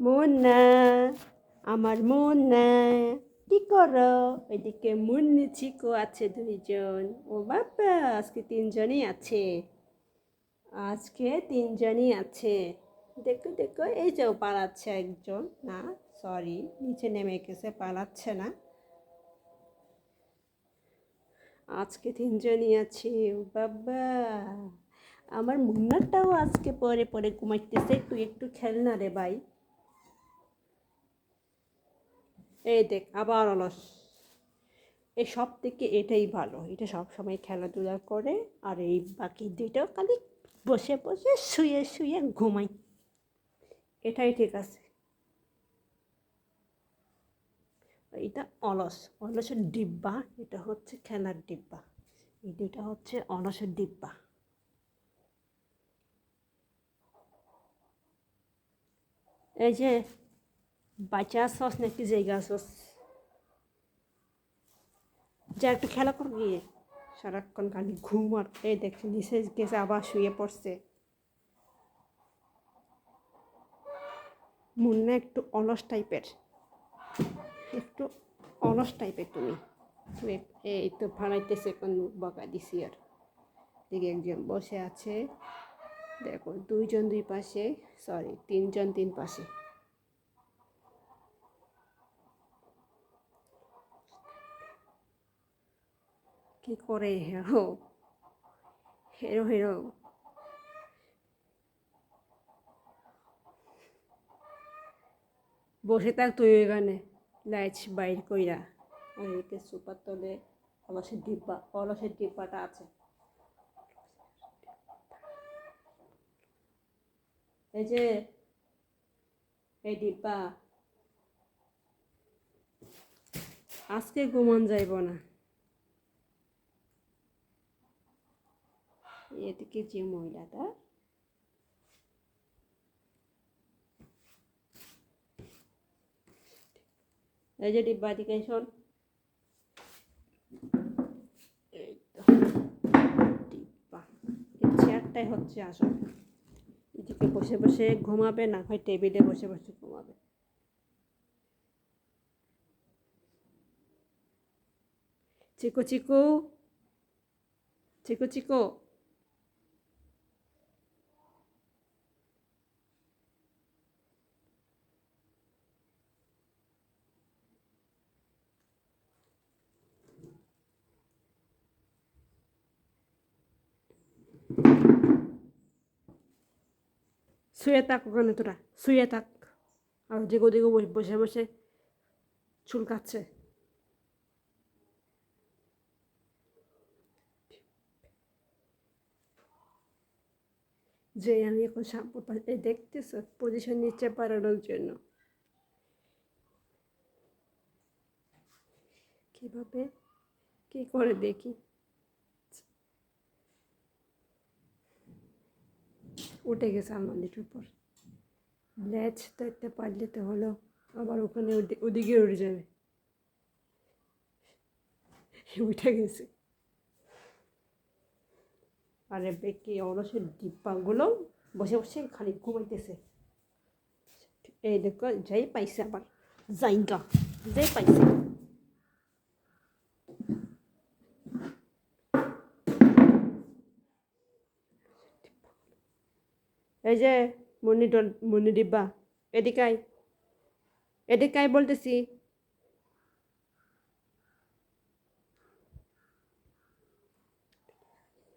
মুন্না, আমার মুন্না, কি করো? ওইদিকে মুন্নি চিকু আছে দুইজন। ও বাবা, আজকে তিনজনই আছে। আজকে তিনজনই আছে। দেখো দেখো, এই যে পালাচ্ছে একজন। না, সরি, নিচে নেমে গেছে, পালাচ্ছে না। আজকে তিনজনই আছে। ও বাবা, আমার মুন্নাটাও আজকে পরে পরে ঘুমাইতেছে। তুই একটু খেল না রে ভাই। এই দেখ, আবার অলস। এই সব থেকে এটাই ভালো, এটা সব সময় খেলাধুলা করে। আর এই বাকি দুইটাও খালি বসে বসে শুয়ে শুয়ে ঘুমাই। এটাই ঠিক আছে। এটা অলস, অলসের ডিব্বা। এটা হচ্ছে খেলার ডিব্বা। এই দুইটা হচ্ছে অলসের ডিব্বা। এই যে বাচ্চা আসস নাকি জায়গা আসস, যা একটু খেলা কর গিয়ে। সারাক্ষণ খালি ঘুম। আর এই দেখছি নিচে গেছে, আবার শুয়ে পড়ছে। মুন্না একটু অলস টাইপের, একটু অলস টাইপের তুমি। তুমি এই তো ভাড়াইতেছে কোন বকা দিছি। আর দিকে একজন বসে আছে, দেখো দুইজন দুই পাশে, সরি তিনজন তিন পাশে। কি করে হেরো, হেরো হেরো। বসে থাক তুই এখানে, লাইট বাইর কইরা। আর এদিকে সুপার তলে অলসের ডিব্বা, অলসের ডিব্বাটা আছে। এই যে এই ডিব্বা, আজকে ঘুমান যাইব না। এদিকে যে মহিলাটা, এই যে ডিব্বা, এদিকে শোন। এই তো ডিব্বা, এই চেয়ারটাই হচ্ছে আসল। এদিকে বসে বসে ঘুমাবে, না হয় টেবিলে বসে বসে ঘুমাবে। চিকু চিকু, চিকু চিকু। শুয়ে থাক ওখানে, তোরা শুয়ে থাক। আর যে ওদিকে বসে বসে চুলকাচ্ছে। যে আমি এখন শ্যাম্পু দেখতেছ পজিশন নিচ্ছে পারানোর জন্য। কিভাবে কি করে দেখি। উঠে গেছে আমাদের উপর। ল্যাচ ধরতে পারলে তো হলো, আবার ওখানে ওদিকে উঠে যাবে। উঠে গেছে। আরে বেকি অলসের ডিব্বাগুলো বসে বসে খালি ঘুমাইতেছে। এই দেখো, যাই পাইছে আবার জাইগা, যাই পাইছে। এই যে মুন্নি ডিব্বা, এদিকাই, এদিকাই বলতেছি।